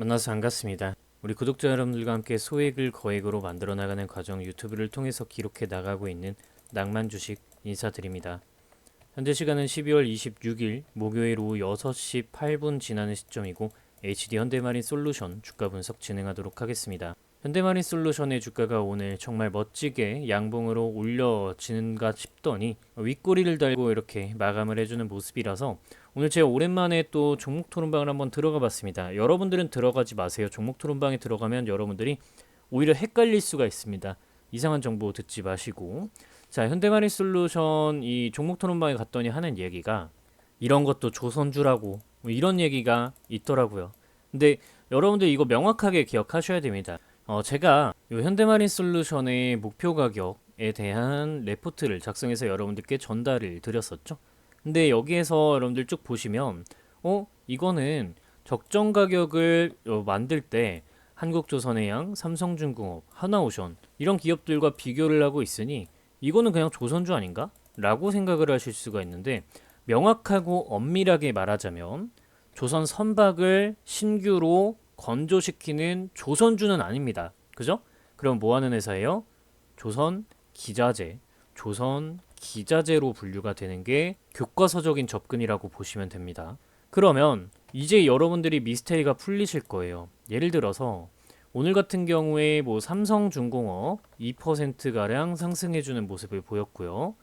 만나서 반갑습니다. 우리 구독자 여러분들과 함께 소액을 거액으로 만들어 나가는 과정 유튜브를 통해서 기록해 나가고 있는 낭만 주식 인사드립니다. 현재 시간은 12월 26일 목요일 오후 6시 8분 지나는 시점이고 HD 현대마린 솔루션 주가 분석 진행하도록 하겠습니다. 현대마린 솔루션의 주가가 오늘 정말 멋지게 양봉으로 올려지는가 싶더니 윗꼬리를 달고 이렇게 마감을 해주는 모습이라서 오늘 제가 오랜만에 또 종목 토론방을 한번 들어가 봤습니다. 여러분들은 들어가지 마세요. 종목 토론방에 들어가면 여러분들이 오히려 헷갈릴 수가 있습니다. 이상한 정보 듣지 마시고. 자, 현대마린 솔루션 이 종목 토론방에 갔더니 하는 얘기가 이런 것도 조선주라고 뭐 이런 얘기가 있더라고요. 근데 여러분들 이거 명확하게 기억하셔야 됩니다. 제가 요 현대마린 솔루션의 목표 가격에 대한 레포트를 작성해서 여러분들께 전달을 드렸었죠. 근데 여기에서 여러분들 쭉 보시면 이거는 적정 가격을 만들 때 한국조선해양, 삼성중공업, 하나오션 이런 기업들과 비교를 하고 있으니 이거는 그냥 조선주 아닌가? 라고 생각을 하실 수가 있는데 명확하고 엄밀하게 말하자면 조선 선박을 신규로 건조시키는 조선주는 아닙니다. 그죠? 그럼 뭐 하는 회사예요? 조선 기자재. 조선 기자재로 분류가 되는 게 교과서적인 접근이라고 보시면 됩니다. 그러면 이제 여러분들이 미스테리가 풀리실 거예요. 예를 들어서 오늘 같은 경우에 뭐 삼성중공업 2%가량 상승해주는 모습을 보였고요.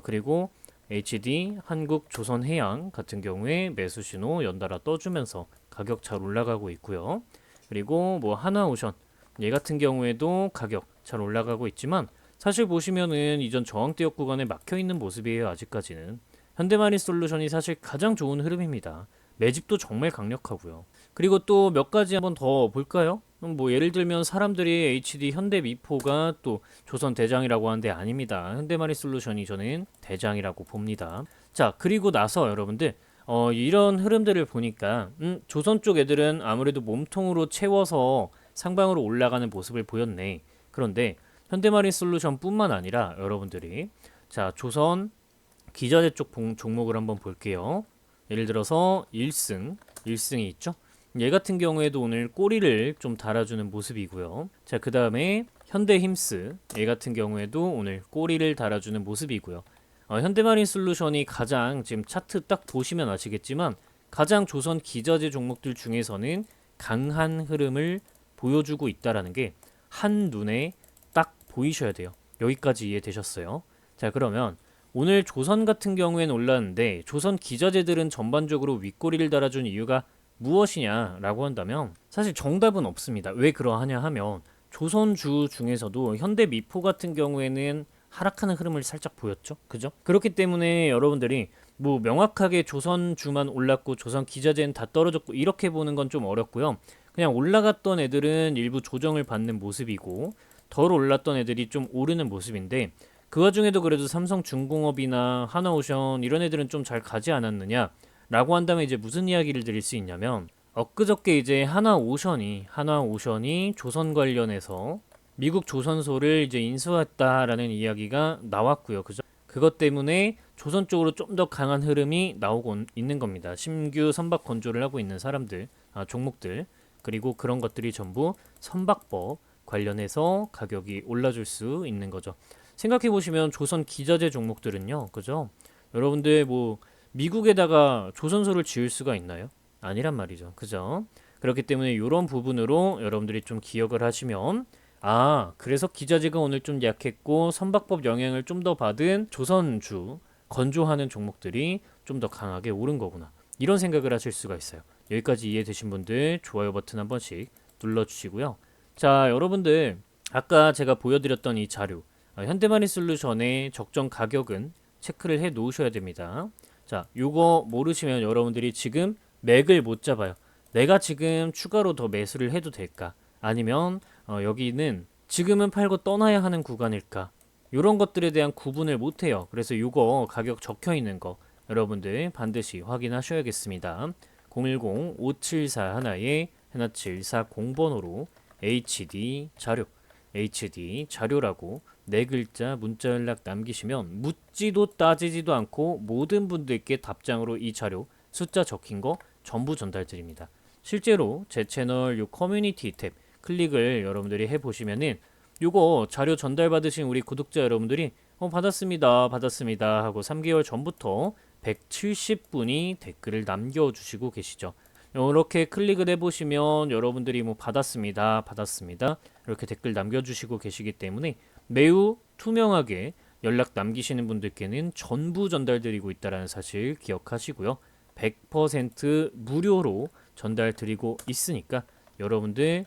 그리고 HD 한국조선해양 같은 경우에 매수 신호 연달아 떠주면서 가격 잘 올라가고 있고요. 그리고 뭐 하나오션 얘 같은 경우에도 가격 잘 올라가고 있지만 사실 보시면은 이전 저항대역 구간에 막혀 있는 모습이에요. 아직까지는 현대마린 솔루션이 사실 가장 좋은 흐름입니다. 매집도 정말 강력하고요. 그리고 또 몇 가지 한번 더 볼까요? 뭐 예를 들면 사람들이 HD 현대미포가 또 조선 대장이라고 하는데 아닙니다. 현대마린 솔루션이 저는 대장이라고 봅니다. 자, 그리고 나서 여러분들 이런 흐름들을 보니까 조선 쪽 애들은 아무래도 몸통으로 채워서 상방으로 올라가는 모습을 보였네. 그런데 현대마린 솔루션 뿐만 아니라 여러분들이 자, 조선 기자재 쪽 종목을 한번 볼게요. 예를 들어서 1승이 있죠. 얘 같은 경우에도 오늘 꼬리를 좀 달아주는 모습이고요. 자, 그 다음에 현대힘스 얘 같은 경우에도 오늘 꼬리를 달아주는 모습이고요. 현대마린 솔루션이 가장 지금 차트 딱 보시면 아시겠지만 가장 조선 기자재 종목들 중에서는 강한 흐름을 보여주고 있다라는 게 한눈에 딱 보이셔야 돼요. 여기까지 이해되셨어요? 자, 그러면 오늘 조선 같은 경우에는 올랐는데 조선 기자재들은 전반적으로 윗꼬리를 달아준 이유가 무엇이냐라고 한다면 사실 정답은 없습니다. 왜 그러하냐 하면 조선주 중에서도 현대미포 같은 경우에는 하락하는 흐름을 살짝 보였죠. 그죠? 그렇기 때문에 여러분들이 뭐 명확하게 조선주만 올랐고 조선 기자재는 다 떨어졌고 이렇게 보는 건 좀 어렵고요. 그냥 올라갔던 애들은 일부 조정을 받는 모습이고 덜 올랐던 애들이 좀 오르는 모습인데 그 와중에도 그래도 삼성중공업이나 하나오션 이런 애들은 좀 잘 가지 않았느냐 라고 한다면 이제 무슨 이야기를 드릴 수 있냐면 엊그저께 이제 하나오션이 조선 관련해서 미국 조선소를 이제 인수했다라는 이야기가 나왔고요. 그죠? 그것 때문에 조선 쪽으로 좀 더 강한 흐름이 나오고 있는 겁니다. 신규 선박 건조를 하고 있는 사람들, 종목들 그리고 그런 것들이 전부 선박법 관련해서 가격이 올라줄 수 있는 거죠. 생각해 보시면 조선 기자재 종목들은요, 그죠? 여러분들 뭐 미국에다가 조선소를 지을 수가 있나요? 아니란 말이죠, 그죠? 그렇기 때문에 이런 부분으로 여러분들이 좀 기억을 하시면 그래서 기자재가 오늘 좀 약했고 선박법 영향을 좀 더 받은 조선주 건조하는 종목들이 좀 더 강하게 오른 거구나. 이런 생각을 하실 수가 있어요. 여기까지 이해되신 분들 좋아요 버튼 한 번씩 눌러주시고요. 자, 여러분들 아까 제가 보여드렸던 이 자료 현대마린 솔루션의 적정 가격은 체크를 해 놓으셔야 됩니다. 자, 요거 모르시면 여러분들이 지금 맥을 못 잡아요. 내가 지금 추가로 더 매수를 해도 될까? 아니면 여기는 지금은 팔고 떠나야 하는 구간일까? 이런 것들에 대한 구분을 못 해요. 그래서 요거 가격 적혀 있는 거 여러분들 반드시 확인하셔야겠습니다. 010-5741 하나에 17440번호로 HD 자료라고 네 글자 문자 연락 남기시면 묻지도 따지지도 않고 모든 분들께 답장으로 이 자료 숫자 적힌 거 전부 전달 드립니다. 실제로 제 채널 요 커뮤니티 탭 클릭을 여러분들이 해보시면은 요거 자료 전달받으신 우리 구독자 여러분들이 받았습니다 하고 3개월 전부터 170분이 댓글을 남겨주시고 계시죠. 이렇게 클릭을 해보시면 여러분들이 받았습니다 이렇게 댓글 남겨주시고 계시기 때문에 매우 투명하게 연락 남기시는 분들께는 전부 전달드리고 있다는 사실 기억하시고요. 100% 무료로 전달드리고 있으니까 여러분들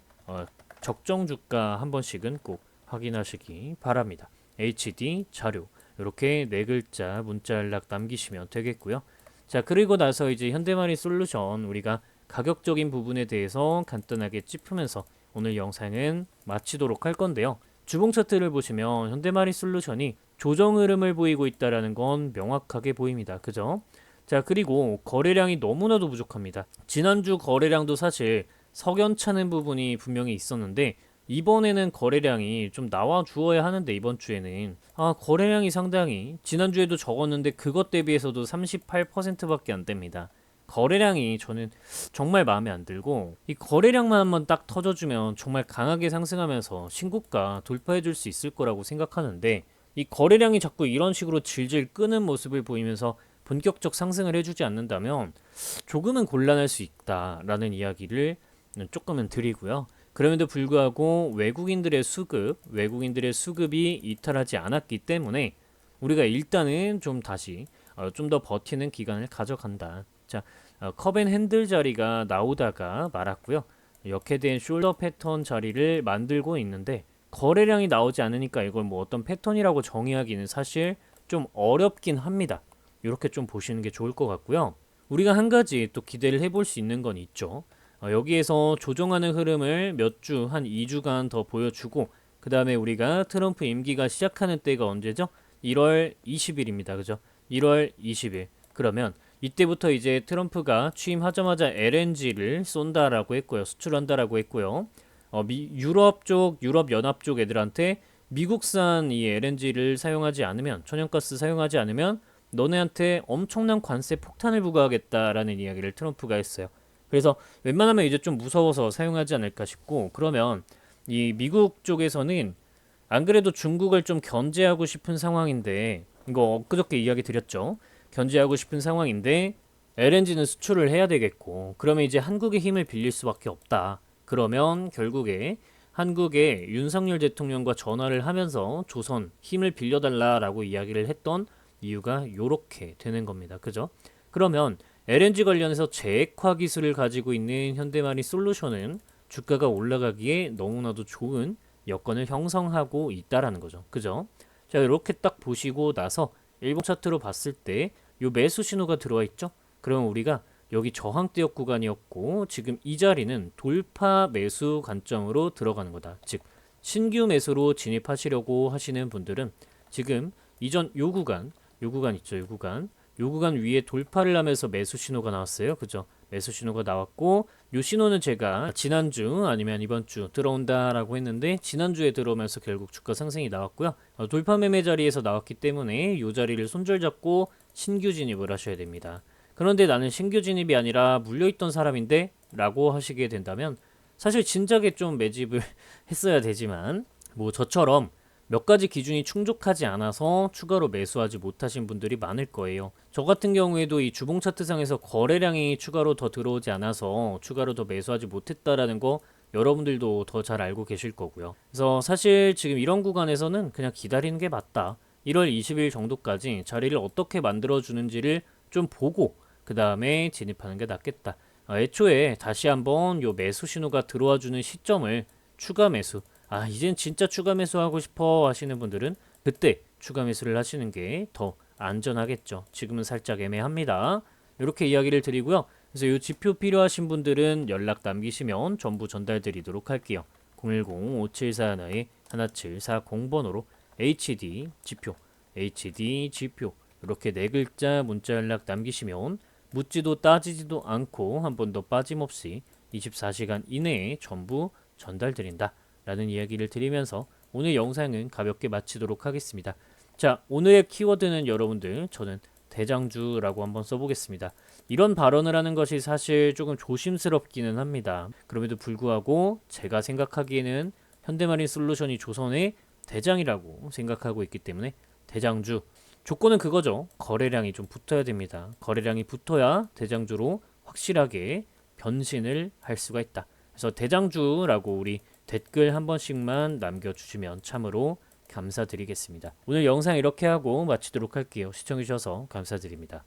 적정 주가 한 번씩은 꼭 확인하시기 바랍니다. HD 자료 이렇게 네 글자 문자 연락 남기시면 되겠고요. 자, 그리고 나서 이제 현대마린 솔루션 우리가 가격적인 부분에 대해서 간단하게 짚으면서 오늘 영상은 마치도록 할 건데요. 주봉 차트를 보시면 현대마린 솔루션이 조정 흐름을 보이고 있다는 건 명확하게 보입니다. 그죠? 자, 그리고 거래량이 너무나도 부족합니다. 지난주 거래량도 사실 석연찮은 부분이 분명히 있었는데 이번에는 거래량이 좀 나와 주어야 하는데 이번 주에는 거래량이 상당히 지난주에도 적었는데 그것 대비해서도 38%밖에 안 됩니다. 거래량이 저는 정말 마음에 안 들고 이 거래량만 한번 딱 터져주면 정말 강하게 상승하면서 신고가 돌파해 줄 수 있을 거라고 생각하는데 이 거래량이 자꾸 이런 식으로 질질 끄는 모습을 보이면서 본격적 상승을 해주지 않는다면 조금은 곤란할 수 있다라는 이야기를 조금은 드리고요. 그럼에도 불구하고 외국인들의 수급이 이탈하지 않았기 때문에 우리가 일단은 좀 다시 좀 더 버티는 기간을 가져간다. 자, 컵앤핸들 자리가 나오다가 말았고요. 역헤드앤 숄더 패턴 자리를 만들고 있는데 거래량이 나오지 않으니까 이걸 어떤 패턴이라고 정의하기는 사실 좀 어렵긴 합니다. 이렇게 좀 보시는 게 좋을 것 같고요. 우리가 한 가지 또 기대를 해볼 수 있는 건 있죠. 여기에서 조정하는 흐름을 몇 주, 한 2주간 더 보여주고 그 다음에 우리가 트럼프 임기가 시작하는 때가 언제죠? 1월 20일입니다. 그죠? 1월 20일. 그러면 이때부터 이제 트럼프가 취임하자마자 LNG를 쏜다라고 했고요. 수출한다라고 했고요. 유럽 연합 쪽 애들한테 미국산 이 LNG를 사용하지 않으면, 천연가스 사용하지 않으면 너네한테 엄청난 관세 폭탄을 부과하겠다라는 이야기를 트럼프가 했어요. 그래서 웬만하면 이제 좀 무서워서 사용하지 않을까 싶고, 그러면 이 미국 쪽에서는 안 그래도 중국을 좀 견제하고 싶은 상황인데, 이거 엊그저께 이야기 드렸죠. 견제하고 싶은 상황인데 LNG는 수출을 해야 되겠고, 그러면 이제 한국의 힘을 빌릴 수밖에 없다. 그러면 결국에 한국의 윤석열 대통령과 전화를 하면서 조선 힘을 빌려달라라고 이야기를 했던 이유가 요렇게 되는 겁니다. 그죠? 그러면 LNG 관련해서 제액화 기술을 가지고 있는 현대마린 솔루션은 주가가 올라가기에 너무나도 좋은 여건을 형성하고 있다라는 거죠. 그죠? 자, 이렇게 딱 보시고 나서 일봉 차트로 봤을 때 요 매수 신호가 들어와 있죠? 그러면 우리가 여기 저항대역 구간이었고 지금 이 자리는 돌파 매수 관점으로 들어가는 거다. 즉 신규 매수로 진입하시려고 하시는 분들은 지금 이전 요 구간 있죠. 요 구간 위에 돌파를 하면서 매수 신호가 나왔어요. 그죠? 매수 신호가 나왔고 요 신호는 제가 지난주 아니면 이번 주 들어온다라고 했는데 지난주에 들어오면서 결국 주가 상승이 나왔고요. 돌파 매매 자리에서 나왔기 때문에 요 자리를 손절잡고 신규 진입을 하셔야 됩니다. 그런데 나는 신규 진입이 아니라 물려있던 사람인데 라고 하시게 된다면 사실 진작에 좀 매집을 했어야 되지만 저처럼 몇 가지 기준이 충족하지 않아서 추가로 매수하지 못하신 분들이 많을 거예요. 저 같은 경우에도 이 주봉 차트상에서 거래량이 추가로 더 들어오지 않아서 추가로 더 매수하지 못했다라는 거 여러분들도 더 잘 알고 계실 거고요. 그래서 사실 지금 이런 구간에서는 그냥 기다리는 게 맞다. 1월 20일 정도까지 자리를 어떻게 만들어주는지를 좀 보고 그 다음에 진입하는 게 낫겠다. 애초에 다시 한번 요 매수 신호가 들어와주는 시점을 추가 매수, 이젠 진짜 추가 매수하고 싶어 하시는 분들은 그때 추가 매수를 하시는 게 더 안전하겠죠. 지금은 살짝 애매합니다. 이렇게 이야기를 드리고요. 그래서 이 지표 필요하신 분들은 연락 남기시면 전부 전달드리도록 할게요. 010-5741-1740번호로 HD 지표 이렇게 네 글자 문자 연락 남기시면 묻지도 따지지도 않고 한 번도 빠짐없이 24시간 이내에 전부 전달드린다 라는 이야기를 드리면서 오늘 영상은 가볍게 마치도록 하겠습니다. 자, 오늘의 키워드는 여러분들 저는 대장주라고 한번 써보겠습니다. 이런 발언을 하는 것이 사실 조금 조심스럽기는 합니다. 그럼에도 불구하고 제가 생각하기에는 현대마린 솔루션이 조선의 대장이라고 생각하고 있기 때문에 대장주, 조건은 그거죠. 거래량이 좀 붙어야 됩니다. 거래량이 붙어야 대장주로 확실하게 변신을 할 수가 있다. 그래서 대장주라고 우리 댓글 한 번씩만 남겨주시면 참으로 감사드리겠습니다. 오늘 영상 이렇게 하고 마치도록 할게요. 시청해주셔서 감사드립니다.